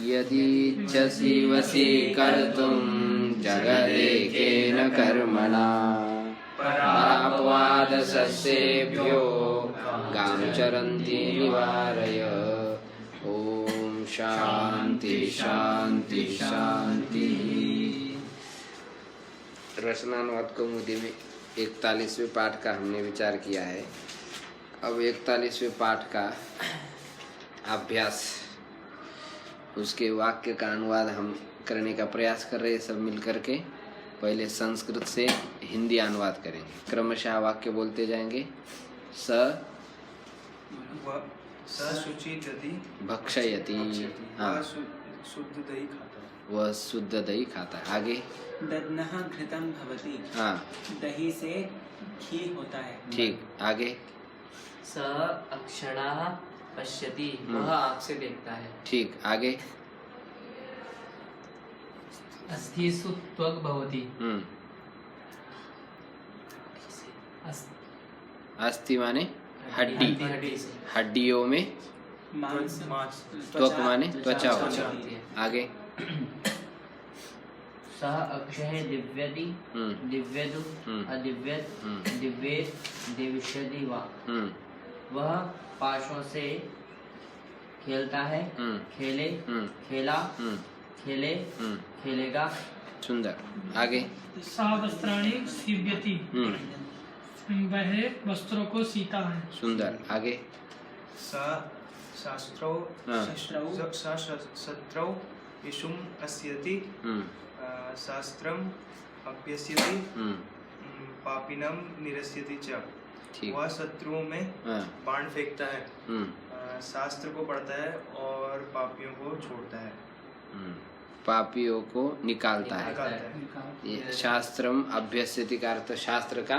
यदीच्छसि वशीकर्तुं जगदेकेन कर्मणा परापवादसस्येभ्यो गां चरन्ति निवारय। ओम शांति शांति शांति। रचनानुवाद कौमुदी में 41वें पाठ का हमने विचार किया है। अब 41वें पाठ का अभ्यास, उसके वाक्य का अनुवाद हम करने का प्रयास कर रहे हैं सब मिलकर के। पहले संस्कृत से हिंदी अनुवाद करेंगे, क्रमशः वाक्य बोलते जाएंगे। शुचि दधि भक्षयति, हाँ, शुद्ध दही खाता है, वह शुद्ध दही खाता है। आगे दध्नः घृतं भवति, हाँ, दही से घी होता है। ठीक। आगे स अक्षणः पश्यति, वह आँख से देखता है। ठीक। आगे अस्थिसु त्वग् भवति, अस्थि माने हड्डी, हड्डी से। हड्डियों में मांस, त्वक माने त्वचा होती है। आगे सः अक्षयः दिव्यति, दिव्यतु अदिव्यत, दिव्येत दिविष्यति वा। वह पाशों से खेलता है, खेले, खेला, खेले, खेलेगा। सुंदर। आगे सा वस्त्राणि सीव्यति, वह वस्त्रों को सीता है। सुंदर। आगे शास्त्रौ शस्त्रौ यशुम् अस्यति, शास्त्रम् अभ्यस्यति, पापिनं निरस्यति च। ठीक। वह शत्रुओं में बाण फेंकता है, शास्त्र को पढ़ता है और पापियों को छोड़ता है, पापियों को निकालता है। निकालता है। ये शास्त्रम अभ्यस्यति का अर्थ शास्त्र का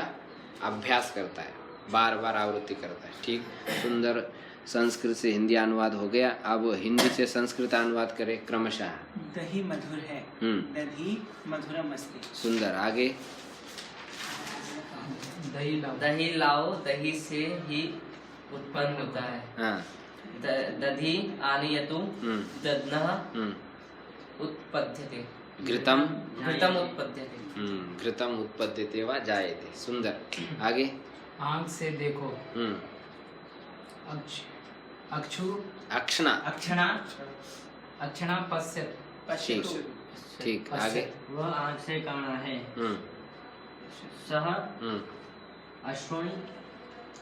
अभ्यास करता है, बार बार आवृत्ति करता है। ठीक, सुंदर। संस्कृत से हिंदी अनुवाद हो गया। अब हिंदी से संस्कृत अनुवाद करें क्रमशः। दही मधुर है, दही मधुरम अस्ति। सुंदर। आगे दही लाओ, दही से ही उत्पन्न होता है। हाँ, दधि आनयतु, दध्नः उत्पद्यते, घृतम उत्पद्यते। घृतम उत्पद्यते वा जायते। सुंदर। आगे आँख से देखो, अक्षु अक्षणा। अक्षणा पश्यत, ठीक। ठीक। आगे वह आँख से काना है। सह अश्रुणि,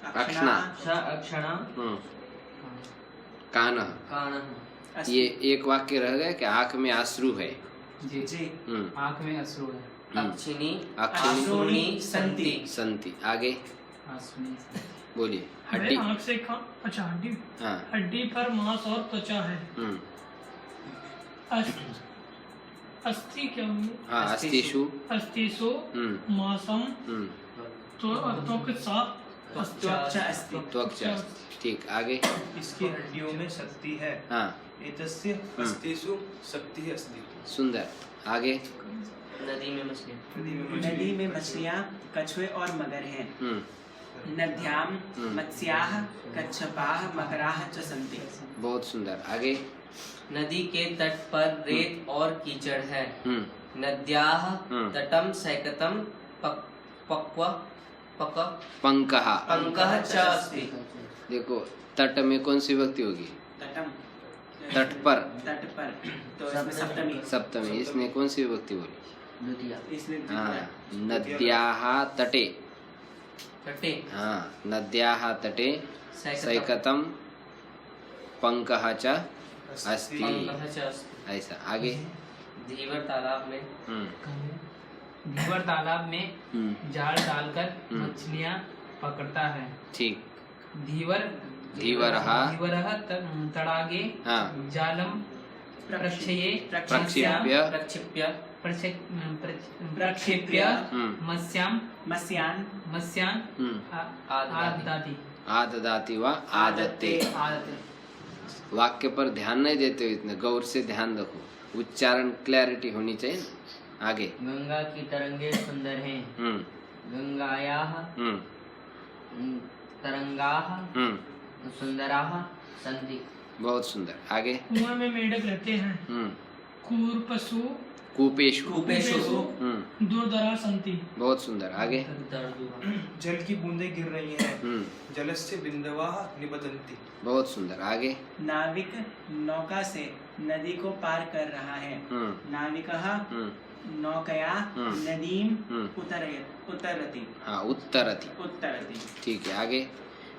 अक्षणा। सह अक्षणा कानः। कानः। ये एक वाक्य रह गया कि आँख में आश्रु है। जी जी, आँख में अश्रु है। अक्षिणी अश्रूणि सन्ति। संति। आगे बोलिए। हड्डी। आँख से अच्छा, हड्डी। हाँ। हड्डी पर मांस और त्वचा है। अस्थि क्या हुई? हाँ, अस्थिषु अस्थिसु मांसम त्वचा अस्ति। त्वचा। ठीक। आगे इसकी हड्डियों में शक्ति है। हाँ, एतस्य अस्तिषु शक्तिः अस्ति। सुंदर। आगे नदी में मछलियाँ, नदी में मछलियाँ, कछुए और मगर हैं। नद्यां मत्स्याः, कच्छपाः, मकराः च सन्ति। बहुत सुंदर। आगे नदी के तट पर रेत और कीचड़ है। नद्याः तटम सैकतम पंकः। पंकः च अस्ति। देखो, तट में कौन सी विभक्ति होगी? तटम, तट पर। तो इसमें सप्तमी। सप्तमी। इसमें कौन सी विभक्ति बोली? इसमें हाँ, नद्याः तटे। तटे। हाँ, नद्याः तटे सैकतम पंकः च अस्ति। पंकः च अस्ति। ऐसा। आगे धीवर तालाब में जाल डालकर मछलियाँ पकड़ता है। ठीक। धीवरः तडागे जालम प्रक्षेप्य मत्स्यान् आददाति वा आदत्ते। वाक्य पर ध्यान नहीं देते हो, इतने गौर से ध्यान रखो, उच्चारण क्लैरिटी होनी चाहिए। आगे गंगा की तरंगे सुंदर हैं। गंगायाः तरंगाः सुंदराः सन्ति। बहुत सुंदर। आगे। कुआं में मेंढक रहते हैं। कूर्पसु कूपेशु दुर्धरा संति। बहुत सुंदर। आगे। जल की बूंदें गिर रही हैं, जलस्य बिंदवाः निपतन्ति। बहुत सुंदर। आगे। नाविक नौका से नदी को पार कर रहा है। नाविकः नौकया नदीम उतरति। हाँ, उत्तरति। उत्तरति। ठीक है। आगे।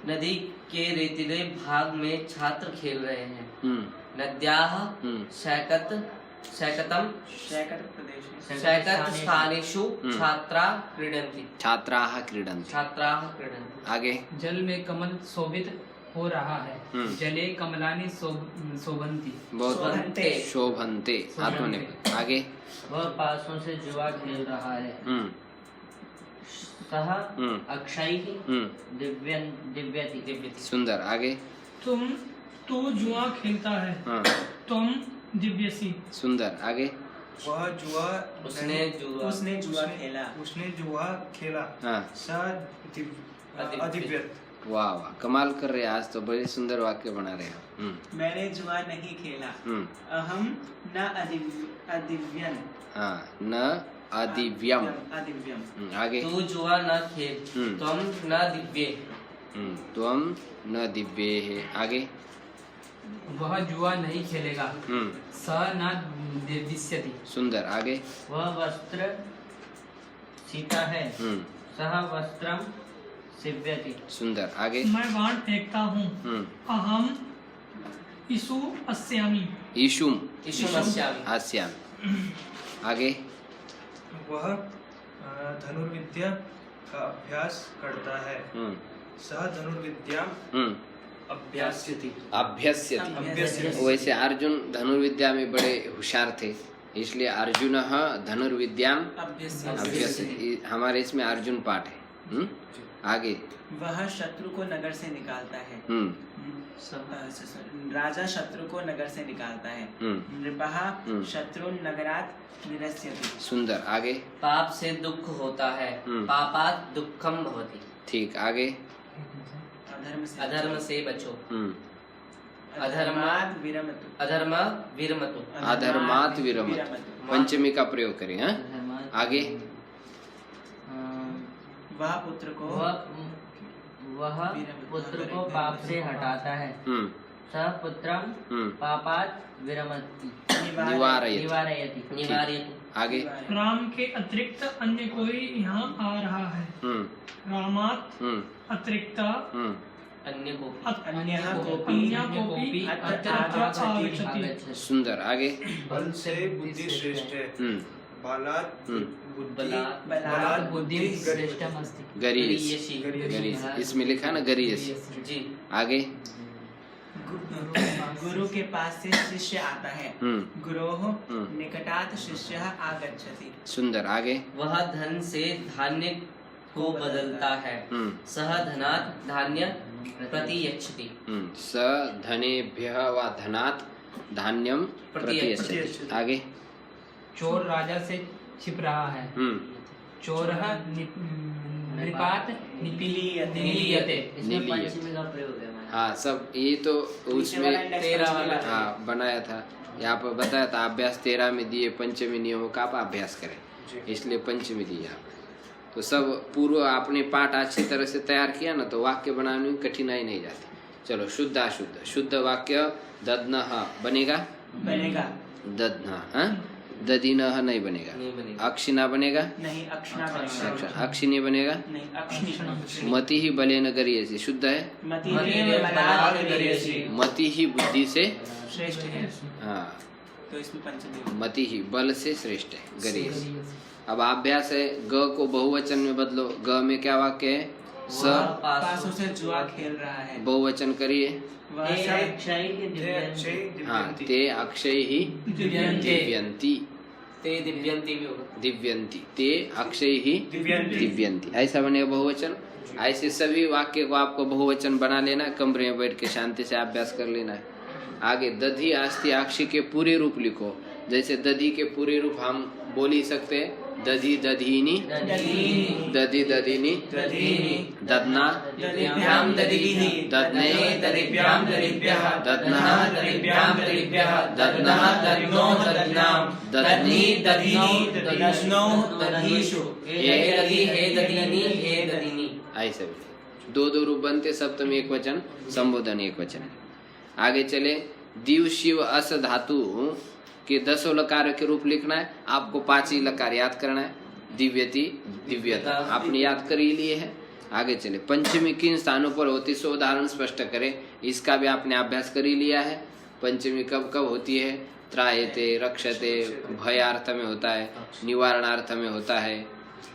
नदी के रेतीले भाग में छात्र खेल रहे हैं। नद्याः शैकत स्थानेषु छात्राः क्रीडन्ति। छात्राः क्रीडन्ति। आगे। जल में कमल शोभित हो रहा है। जले कमलानि शोभन्ति। बहुत शोभन्ते। आत्मनिर्भर। आगे। वह पासों से जुआ खेल रहा है। सह अक्षयः दिव्यति। सुंदर। आगे। तू जुआ खेलता है। तुम दिव्यसी। सुंदर। आगे। वह जुआ उसने जुआ खेला। हाँ। अदिव्यत। वाह वाह, कमाल कर रहे हैं आज तो, बड़े सुंदर वाक्य बना रहे हो। मैंने जुआ नहीं खेला। अहम न अदिव्यन। हाँ, न अदिव्यम। आगे। तू जुआ न खेल, तुम न दिव्ये। त्वम न दिव्ये है। आगे। वह जुआ नहीं खेलेगा। स न दिव्यति। सुंदर। आगे। वह वस्त्र सीता है। सह वस्त्रम सिव्यति। सुंदर। आगे। मैं बाण फेंकता हूँ। अहम ईशु अस्यामि। ईशुम अस्यामि। आस्यामि। आगे। वह धनुर्विद्या का अभ्यास करता है। सह धनुर्विद्याम अभ्यास्यति। वैसे अर्जुन धनुर्विद्या में बड़े होशियार थे, इसलिए अर्जुन धनुर्विद्याम अभ्यस्यति। हमारे इसमें अर्जुन पाठ है। आगे। वह शत्रु को नगर से निकालता है। राजा शत्रु को नगर से निकालता है। नृपः शत्रु नगरात् निरस्यति। सुंदर। आगे। पाप से दुख होता है, पापात् दुःखम भवति। ठीक। आगे। अधर्म से बचो। अधर्मात् विरमतु। अधर्मात् विरमतु। पंचमी का प्रयोग करें। हाँ? आगे। वह पुत्र को पाप से हटाता है। सह पुत्रम पापात् विरमति। निवारयति। आगे। राम के अतिरिक्त अन्य कोई यहाँ आ रहा है। रामात् अतिरिक्त अन्य कोपी अत्र आगच्छति। सुंदर। आगे। बल से बुद्धि श्रेष्ठ है। बलात् बुद्धि श्रेष्ठम अस्ति। गरीयसी। इसमें लिखा ना गरीयसी। जी। आगे। गुरु के पास से शिष्य आता है। गुरोः निकटात् शिष्यः आगच्छति। सुंदर। आगे। वह धन से धान्य को बदलता है। सह धनात् धान्य प्रतियच्छति। स धनेभ्यः व धनात् धान्यम प्रतियच्छति। आगे। चोर राजा से छिप रहा है। चोरः नृपात् निपील्यते। इसमें पंचमी का प्रयोग है। हाँ, सब ये तो उसमें 13 वाला। हाँ बनाया था, यहाँ पर बताया था अभ्यास 13 में दिए, पंचमी नियमों का आप अभ्यास करें, इसलिए पंचमी दिया। तो सब पूर्व आपने पाठ अच्छी तरह से तैयार किया ना, तो वाक्य बनाने में कठिनाई नहीं जाती। चलो शुद्ध अशुद्ध। शुद्ध वाक्य दध्नः बनेगा। दध्नः। हाँ, दधिनः नहीं बनेगा। अक्षिणा बनेगा। नहीं, अक्षिणा बनेगा। अक्षिणी बनेगा। नहीं, अक्षिणी। मति ही बलेन गरीयसी। शुद्ध है। मति ही बुद्धि से श्रेष्ठ है। हाँ, तो इसमें पंचमी। मति ही बल से श्रेष्ठ है। गरीयसी। अब अभ्यास है, ग को बहुवचन में बदलो। ग में क्या वाक्य है? स पासों से जुआ खेल रहा है। बहुवचन करिए। वह हाँ, ते अक्षय ही दिव्यंती। ते दिव्यंती भी होगा। दिव्यंती। ते अक्षय ही दिव्यंती। ऐसा बनेगा बहुवचन। ऐसे सभी वाक्य को आपको बहुवचन बना लेना, कमरे में बैठ के शांति से अभ्यास कर लेना है। आगे दधि आस्ति आक्षी के पूरे रूप लिखो। जैसे दधि के पूरे रूप हम बोल ही सकते हैं, दधि दधीनि दधि दधिनि दध्ना दधिभ्यां दधिभिः दध्ने दधिभ्यां दधिभ्यः दध्नः दधिभ्यां दधिभ्यः दध्नः दध्नो दध्नां दध्नी दधिनी दध्नो दधीषु हे दधि हे दधिनी हे दधिनी। ऐसे दो दो रूप बनते, सप्तमी एक वचन, संबोधन एक वचन। आगे चले, दिव शिव अस धातु के 10 लकार के रूप लिखना है, आपको 5 ही लकार याद करना है। दिव्यति दिव्यता आपने याद कर ही लिए है। आगे चले, पंचमी किन स्थानों पर होती सो उदाहरण स्पष्ट करें, इसका भी आपने अभ्यास कर ही लिया है। पंचमी कब कब होती है? त्रायते, रक्षते, भयार्थ में होता है, निवारणार्थ में होता है,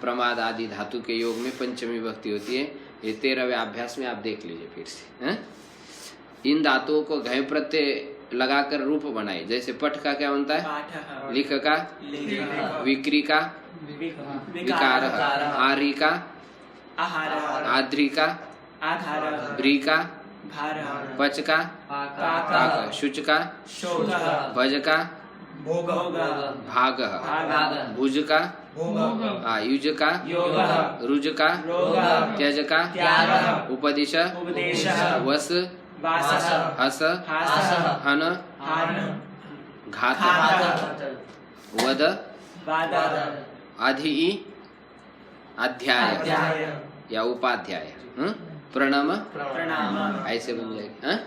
प्रमाद आदि धातु के योग में पंचमी विभक्ति होती है। ये 13वें अभ्यास में आप देख लीजिए फिर से, हैं? इन धातुओं को घय प्रत्यय लगाकर रूप बनाए। जैसे पठ का क्या बनता है? पाठः लिख का, विक्री का, विकार, आरी का, आहारः आद्री का, आधारः ब्री का, भारः पच का, पाकः शुच का, शोकः भज का, भोगः भाग, भागः भुज का, भोगः युज का, योगः रुज का, रोगः त्यज का, त्यागः उपदिश, उपदेशः वस, वासः हस, हासः हन, हान घात, घातः वद, वादः अधि, अध्याय अध्याय या उपाध्याय, प्रणम, प्रणाम ऐसे बन जाएगी, हाँ?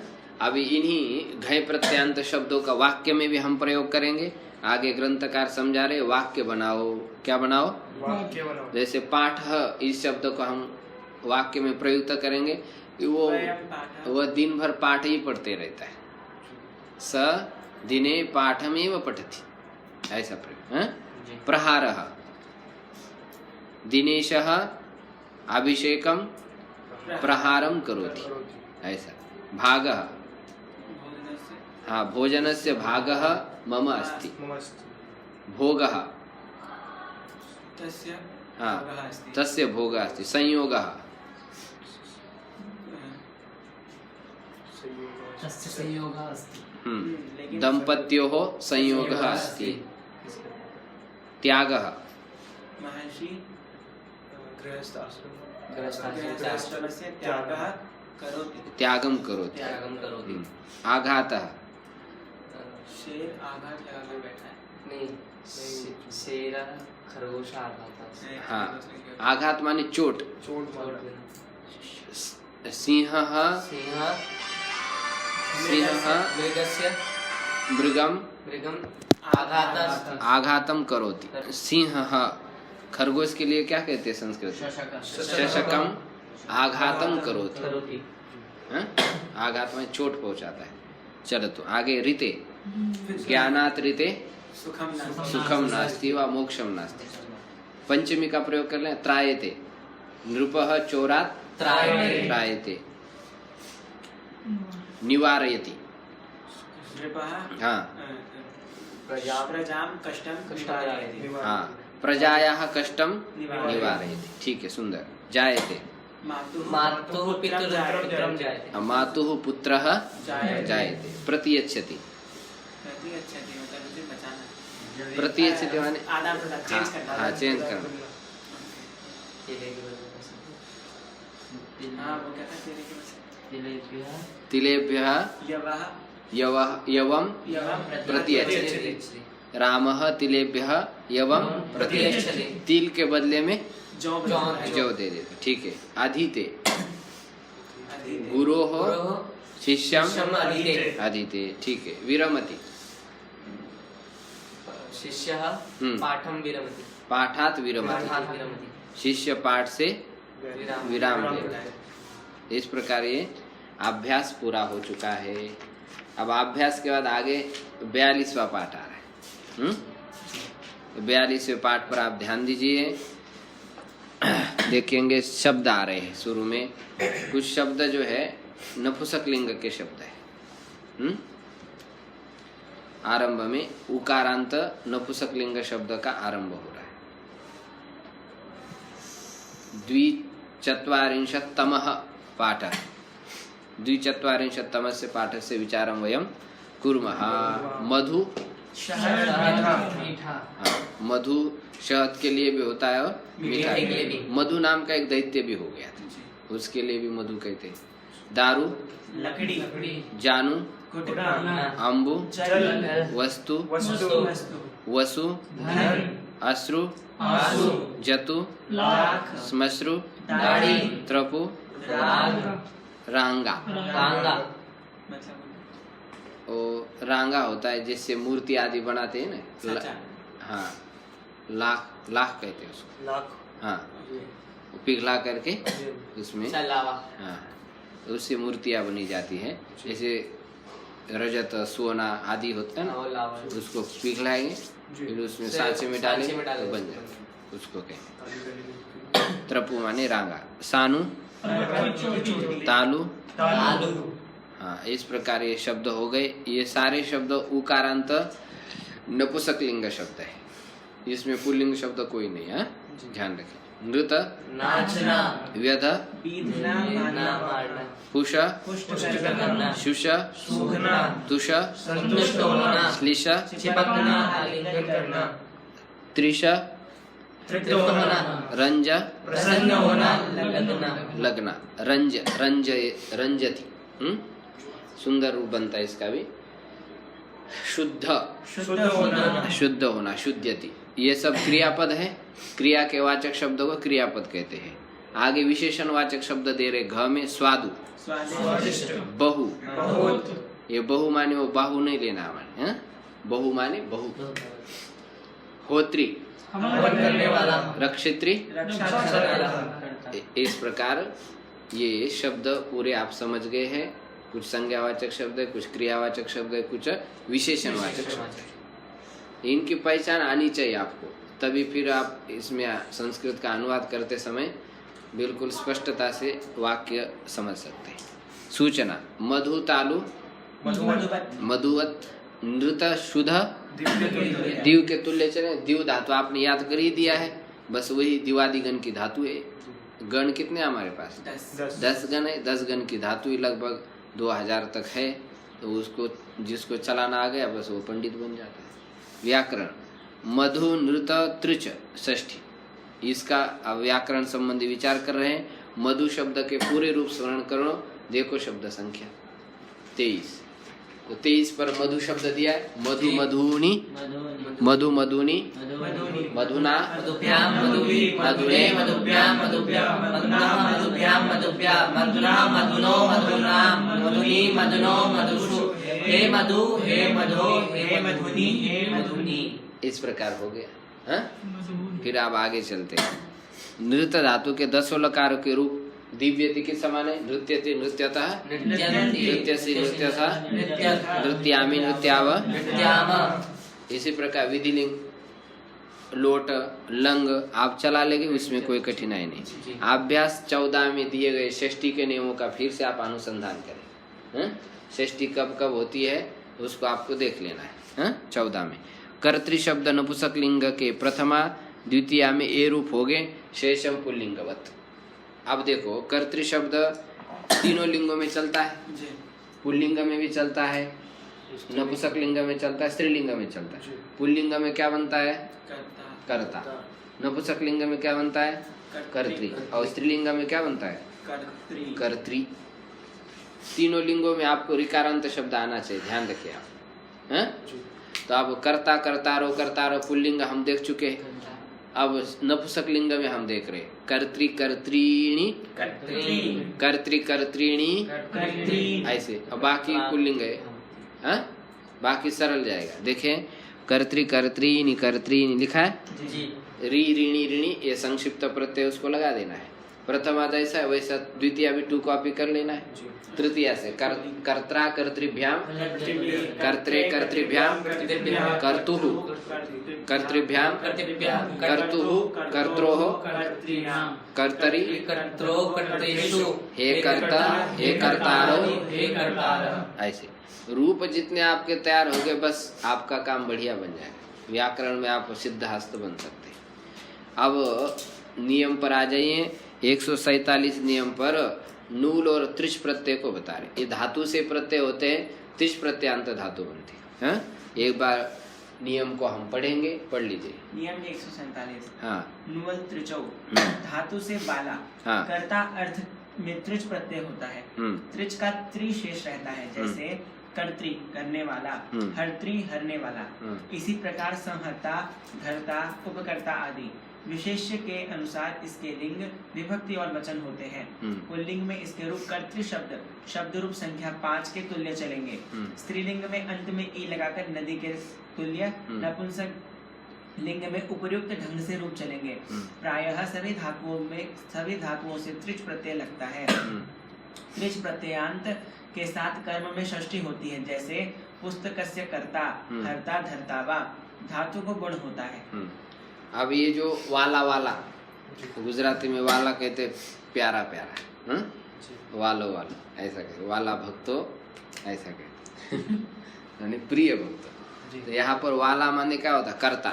अभी इन्हीं घय प्रत्यांत शब्दों का वाक्य में भी हम प्रयोग करेंगे। आगे ग्रंथकार समझा रहे, वाक्य बनाओ। क्या बनाओ? वाक्य बनाओ। जैसे पाठ, इस शब्द को हम वाक्य में प्रयुक्त करेंगे। वो दिन भर पाठ ही पढ़ते रहता है। स दिने पाठमेव पठति, ऐसा प्रयोग, हाँ? प्रहारः, दिनेशः अभिषेकम प्रहारम करोति, ऐसा। भागः, हाँ, भोजनस्य भागः मम अस्ति। भोगः, तस्य हाँ, भोगः अस्ति। तस्य भोगः अस्ति। संयोगः, तस्य संयोगः अस्ति। लेकिन दंपत्योः संयोगः अस्ति। त्यागः, महर्षि गृहस्थाश्रम गृहस्थाश्रमस्य त्यागः करोति। त्यागम करोति। त्यागम करोति। आघातः, शेर आघात लगाकर बैठा है। नहीं, शेर खरगोश आघात। हाँ, आघात माने चोट। चोट मारना। सिंहः, सिंहः मृगस्य मृगम मृगम आघात आघातम करोति। सिंहः, खरगोश के लिए क्या कहते हैं संस्कृत में? शशकम आघातम करोति, हाँ? आघात में चोट पहुंचाता है। चलो तो आगे, रीते, ज्ञानात रीते सुखम नास्ति व मोक्षम नास्ति। पंचमी का प्रयोग कर लें, त्रायते, नृपः चोरात त्रायते, निवारयति, हाँ प्रजां कष्टं निवारयति। हाँ, प्रजायाः कष्टम निवारयति। ठीक है, सुंदर। जायते, मातुः पितरं जायते। मातुः पुत्रः जायते। प्रतियच्छति, प्रतिगच्छति मतलब उसे बचाना। प्रतियच्छति माने आदान प्रदान, चेंज करना। हाँ, चेंज करना। हाँ, वो क्या था तेरे के बस? तिलेभ्यः यवम प्रतियच्छति। रामः तिलेभ्यः यवम प्रतियच्छति। तिल के बदले में जौ दे देते। ठीक है। अधीते, गुरोः शिष्यम अधीते। ठीक है। विरमति, शिष्यः पाठं विरमति। पाठात विरमति, शिष्य पाठ से विराम लेता है। इस प्रकार ये अभ्यास पूरा हो चुका है। अब अभ्यास के बाद आगे 42वां पाठ आ रहा है। 42वें पाठ पर आप ध्यान दीजिए। देखेंगे शब्द आ रहे हैं। शुरू में कुछ शब्द जो है नपुंसक लिंग के शब्द है। आरंभ में उकारांत नपुंसक लिंग शब्द का आरंभ हो रहा है। 24तमः पाठः। 24तमस्य पाठस्य विचारं वयं कुर्मः। मधु शहद मीठा। हाँ, मधु शहद के लिए भी होता है और मीठा के लिए भी। मधु नाम का एक दैत्य भी हो गया था, उसके लिए भी मधु कहते हैं। दारू, लकड़ी जानू, कुटना अम्बु, जल वस्तु, वस्तु वसु, धन अश्रु, आंसू जतु, लाख श्मश्रु, दाढ़ी त्रपु, राग रांगा। रांगा मतलब वो रांगा होता है जिससे मूर्ति आदि बनाते हैं ना। साचा। हाँ, लाख लाख कहते हैं उसको। लाख हाँ, वो पिघला करके उसमें लावा। हाँ, उससे मूर्तियाँ बनी जाती हैं। जैसे रजत, सोना आदि होता है ना, वो लावा। उसको पिघलाएंगे फिर उसमें सांचे में डालेंगे तो बन जाता है, उसको कहेंगे। त्रपु माने रांगा। सानु, तालु, आलू। हाँ, इस प्रकार ये शब्द हो गए। ये सारे शब्द उकारांत नपुंसक लिंग शब्द है, इसमें पुल्लिंग शब्द कोई नहीं है, ध्यान रखें। नृत, नाचना। व्यध, बीधना मारना। मारना पुष, पुष्ट करना शुष, सूखना तुष, संतुष्ट होना। श्लिष, चिपकना। आलिंगन करना। त्रिश, तृप्त होना रंज, प्रसन्न होना लगना। लगना। रंज, रंज, रंजति। सुंदर रूप बनता है इसका भी। शुद्ध, शुद्ध होना शुद्ध होना, शुद्ध्यति। ये सब क्रियापद है। क्रिया के वाचक शब्दों को क्रियापद कहते हैं। आगे विशेषण वाचक शब्द दे रहे। घ में स्वादु, स्वादिष्ट बहु। बहुत ये बहु माने वो बाहु नहीं लेना माने, हैं? बहु माने बहु। होत्री, हवन करने वाला रक्षित्री। रक्षा करने वाला इस प्रकार ये शब्द पूरे आप समझ गए हैं। कुछ संज्ञावाचक शब्द है, कुछ क्रियावाचक शब्द है, कुछ विशेषणवाचक शब्द है। इनकी पहचान आनी चाहिए आपको, तभी फिर आप इसमें संस्कृत का अनुवाद करते समय बिल्कुल स्पष्टता से वाक्य समझ सकते हैं। सूचना, मधु तालु, मधुवत मधुवत, नृत, शुद्ध, दिव्य तुल्य दीव के तुल्य चले। दीव धातु आपने याद कर ही दिया है, बस वही दिवादिगण की धातु है। गण कितने हमारे पास? 10 गण है। 10 गण की धातु ही लगभग 2000 तक है। तो उसको जिसको चलाना आ गया बस वो पंडित बन जाता है। व्याकरण, मधु, नृत, त्रिच, षष्ठी। इसका व्याकरण संबंधी विचार कर रहे हैं। मधु शब्द के पूरे रूप स्मरण करो। देखो शब्द संख्या 23। तो 23 पर मधु शब्द दिया है। मधु, मधुनी, मधु, मधुनी, मधुना, मधुभ्याम मधुवी मधुरे मधुभ्याम मधुभ्याम मधुना मधुभ्याम मधुभ्याम मधुना मधुनो मधुनाम मधुनी मधुनो मधुषु हे मधु हे मधो हे मधुनी हे मधुनी। इस प्रकार हो गया। हाँ? फिर आप आगे चलते हैं। नृत्य धातु के 10 लकारों के रूप। दिव्यति के समान है। नृत्यति, नृत्यतः, नृत्यसि, नृत्यथा, नृत्यामि, नृत्याव। इसी प्रकार विधिलिंग, लोट, लंग आप चला लेंगे, उसमें कोई कठिनाई नहीं। अभ्यास 14 में दिए गए षष्ठी के नियमों का फिर से आप अनुसंधान करें। षष्ठी कब कब होती है उसको आपको देख लेना है। 14 में कर्तृ शब्द नपुंसक लिंग के प्रथमा द्वितीया में ए रूप हो गए, शेषम पुल्लिंगवत। अब देखो कर्तृ शब्द तीनों लिंगों में चलता है। पुल्लिंग में भी चलता है, नपुंसक लिंग में चलता है, स्त्रीलिंग में चलता है। पुल्लिंग में क्या बनता है? कर्ता। नपुंसक लिंग में क्या बनता है? कर्तृ। और स्त्रीलिंग में क्या बनता है? कर्तृ। तीनों लिंगों में आपको ऋकारांत शब्द आना चाहिए, ध्यान रखिए आप। हैं? तो अब कर्ता, कर्तारो पुल्लिंग हम देख चुके हैं। अब नपुंसक लिंग में हम देख रहे कर्तृ, कर्तृणी, कर्तृ, कर्तृणी, ऐसे। अब बाकी पुल्लिंग है। हाँ? बाकी सरल जाएगा। देखें, कर्तृ, कर्तृणी, कर्तृणी लिखा है। री, ऋणी, ऋणी, ये संक्षिप्त प्रत्यय उसको लगा देना है। प्रथमा जैसा है वैसा द्वितीय भी 2 कॉपी कर लेना है। तृतीया से कर्त्रा, कर्तृभ्याम, कर्त्रे, कर्तृभ्याम, कर्तुः, कर्तृभ्याम, कर्तुः, कर्त्रोः, कर्तरि, कर्त्रो कर्तेषु हे कर्ता, हे कर्तारो, हे कर्तारः। ऐसे रूप जितने आपके तैयार हो गए बस आपका काम बढ़िया बन जाएगा। व्याकरण में आप सिद्धहस्त बन सकते हैं। अब नियम पर आ जाइए। 147 नियम पर नूल और त्रिश प्रत्यय को बता रहे। ये धातु से प्रत्यय होते हैं, त्रिश प्रत्ययांत धातु बनती है। एक बार नियम को हम पढ़ेंगे, पढ़ लीजिए। नियम 147। हाँ नुवल त्रिचौ, धातु से वाला, हाँ। कर्ता अर्थ में त्रिच प्रत्यय होता है। त्रिच का त्रि शेष रहता है, जैसे कर्त्री करने वाला, हर्त्री हरने वाला। इसी प्रकार संहर्ता, धर्ता, उपकर्ता आदि विशेष्य के अनुसार इसके लिंग, विभक्ति और वचन होते हैं। पुल्लिंग में इसके रूप कर्तृ शब्द शब्द रूप संख्या 5 के तुल्य चलेंगे। स्त्रीलिंग में अंत में ई लगाकर नदी के तुल्य, नपुंसक लिंग में उपयुक्त ढंग से रूप चलेंगे। प्रायः सभी धातुओं से त्रिच प्रत्यय लगता है। त्रिच प्रत्ययांत के साथ कर्म में षष्ठी होती है, जैसे पुस्तकस्य कर्ता, हर्ता, धर्ता वा। धातु को गुण होता है। अब ये जो वाला वाला, गुजराती में वाला कहते प्यारा प्यारा, वालो वालो ऐसा कहते, वाला भक्तो ऐसा कहते यानी प्रिय भक्त। तो यहाँ पर वाला माने क्या होता है? कर्ता।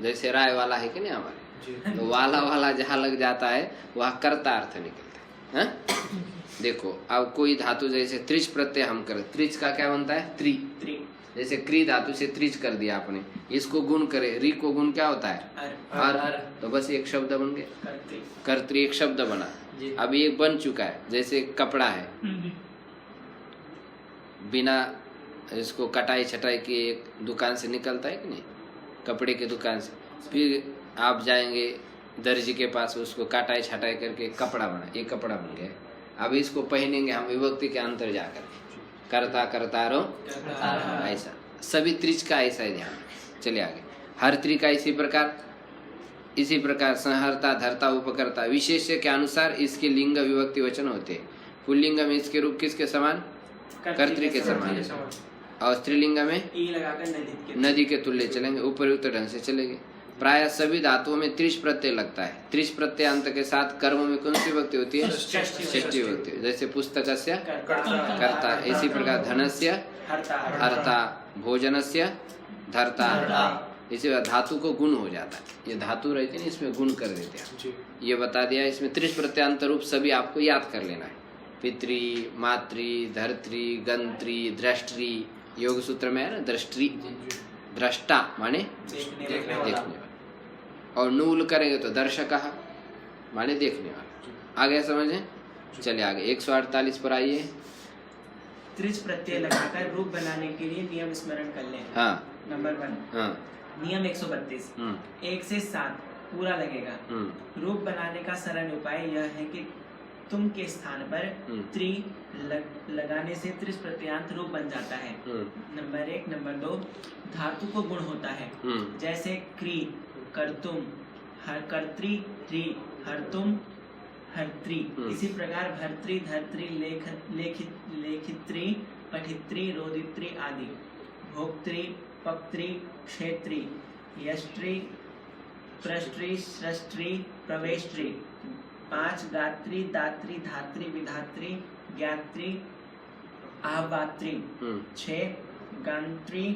जैसे राय वाला है कि नहीं हमारे, तो वाला वाला जहाँ लग जाता है वह कर्ता अर्थ निकलता है। देखो अब कोई धातु जैसे त्रिच प्रत्यय हम करें, त्रिच का क्या बनता है? त्रि। जैसे क्री धातु से त्रिच कर दिया आपने, इसको गुण करे, री को गुण क्या होता है? अर। तो बस एक शब्द बन गया, कर्तृ एक शब्द बना। अब ये बन चुका है, जैसे कपड़ा है, बिना इसको कटाई छटाई के एक दुकान से निकलता है कि नहीं, कपड़े की दुकान से, फिर आप जाएंगे दर्जी के पास, उसको कटाई छटाई करके कपड़ा बना, ये कपड़ा बन गया। अब इसको पहनेंगे हम विभक्ति के अंतर जाकर, करता करतारो ऐसा। सभी त्रिच का ऐसा ही ध्यान। चलिए आगे। हर त्रि का इसी प्रकार संहर्ता, धर्ता, उपकर्ता विशेष्य के अनुसार इसके लिंग, विभक्ति, वचन होते हैं। पुल्लिंग में इसके रूप किसके समान? कर्तृ के समान। और स्त्रीलिंग में ई लगाकर नदी के तुल्य चलेंगे, उपयुक्त ढंग से चलेंगे। प्राय सभी धातुओं में त्रिच प्रत्यय लगता है। त्रिच प्रत्यय अंत के साथ कर्म में कौन सी विभक्ति होती है? षष्ठी विभक्ति। जैसे पुस्तकस्य कर्ता, इसी प्रकार धनस्य हर्ता, भोजनस्य धर्ता। इसी धातु को गुण हो जाता है। ये धातु रहती है, इसमें गुण कर देते हैं। ये बता दिया। इसमें त्रिच प्रत्ययांत रूप सभी आपको याद कर लेना है। पितृ, मातृ, धर्त्री, गंत्री, दृष्टि। योग सूत्र में है ना दृष्टि, दृष्टा माने देखने वाला। और नूल करेंगे तो दर्शक माने देखने वाला। आगे समझे? चलिए आगे 148 पर आइए। त्रिच प्रत्यय लगाकर रूप बनाने के लिए नियम स्मरण कर लें। हाँ। नंबर 1। हाँ। नियम 132। 1 से 7 पूरा लगेगा। रूप बनाने का सरल उपाय यह है कि तुम के स्थान पर त्रि लगाने से त्रिच प्रत्ययांत रूप बन जाता है। नंबर 1। नंबर 2, धातु को गुण होता है। जैसे क्री कर्तुम, कर्त्री, त्री हर्तुम, हर्त्री। इसी प्रकार भर्त्री, धर्त्री, लेखित्री, पठित्री, रोदित्री आदि। भोक्त्री, पक्त्री, क्षेत्री, यष्ट्री, प्रष्ट्री, सृष्ट्री, प्रवेष्ट्री। 5 गात्री, दात्री, धात्री, विधात्री, ज्ञात्री, आहवात्री। 6 गांत्री,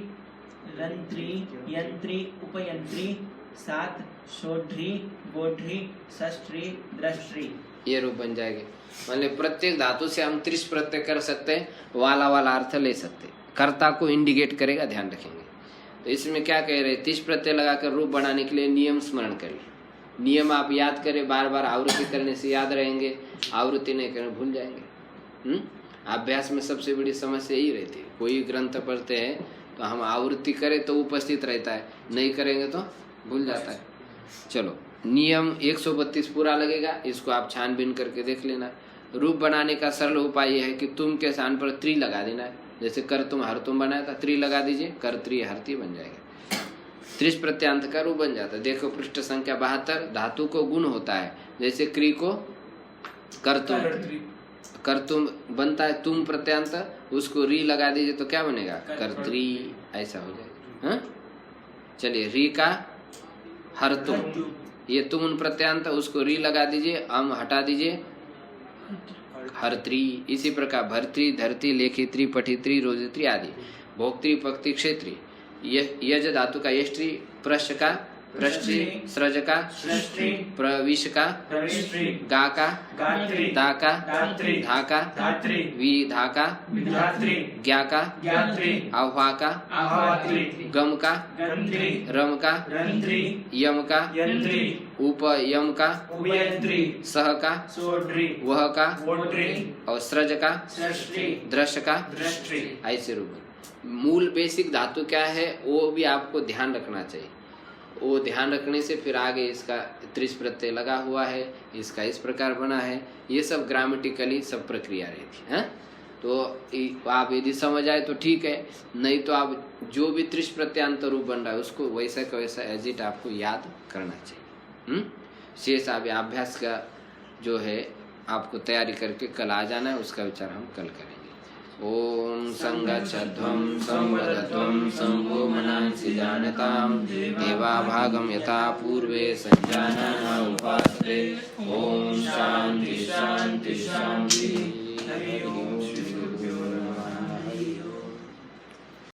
रंत्री, यंत्री, उपयंत्री। 7 शोढ्री, बोढ्री, षष्ठी, दृष्टि। ये रूप बन जाएंगे। मतलब प्रत्येक धातु से हम त्रिच प्रत्यय कर सकते हैं, वाला वाला अर्थ ले सकते हैं। कर्ता को इंडिकेट करेगा, ध्यान रखेंगे। तो इसमें क्या कह रहे हैं? त्रिच प्रत्यय लगाकर रूप बनाने के लिए नियम स्मरण करिए। नियम आप याद करें, बार बार आवृत्ति करने से याद रहेंगे, आवृत्ति नहीं करें भूल जाएंगे। अभ्यास में सबसे बड़ी समस्या यही रहती है। कोई ग्रंथ पढ़ते हैं तो हम आवृत्ति करें तो उपस्थित रहता है, नहीं करेंगे तो भूल जाता है। चलो नियम 132 पूरा लगेगा, इसको आप छानबीन करके देख लेना। रूप बनाने का सरल उपाय यह है कि तुम के स्थान पर त्रि लगा देना है। जैसे कर तुम हर तुम बनाया था, त्रि लगा दीजिए, कर्त्री हरती बन जाएगा। त्रिच प्रत्यांत का रूप बन जाता है। देखो पृष्ठ संख्या 72। धातु को गुण होता है। जैसे क्री को कर्तुम, कर्तुम बनता है तुम प्रत्यांत, उसको री लगा दीजिए तो क्या बनेगा? कर्त्री, ऐसा हो जाएगा। हाँ चलिए, री का हरतुम, ये तुम प्रत्यांत, उसको री लगा दीजिए, अम हटा दीजिए, हरत्री। इसी प्रकार भर्त्री, धरती, लेखित्री, पठित्री, रोजित्री आदि। भोक्त्री, पक्ति, क्षेत्री। यज धातु का यष्टि, प्रश्न का पृष्ठे स्रज का सृष्टि प्रविश का प्रविष्टि गा का गात्री दा का दात्री धा का धात्री विधा का विधात्री ज्ञा का ज्ञात्री आह्वा का आह्वात्री गम का गंत्री रम का रंत्री यम का यंत्री उपयम का उभयंत्री सह का सोड्री वह का वोट्री और स्रज का सृष्टि दृश्य का दृष्टि। ऐसे रूप में मूल बेसिक धातु क्या है वो भी आपको ध्यान रखना चाहिए। वो ध्यान रखने से फिर आगे इसका त्रिश प्रत्यय लगा हुआ है, इसका इस प्रकार बना है, ये सब ग्रामेटिकली सब प्रक्रिया रहती है। तो आप यदि समझ आए तो ठीक है, नहीं तो आप जो भी त्रिश प्रत्यांत रूप बन रहा है उसको वैसा का वैसा एज इट आपको याद करना चाहिए। शेष आप अभ्यास का जो है आपको तैयारी करके कल आ जाना है, उसका विचार हम कल करेंगे। ओम संगच्छध्वं संवदध्वं शंभो मनांसि जानतां देवाभागं यथा पूर्वे संजानना उपासते। ओम शांति शांति शांति।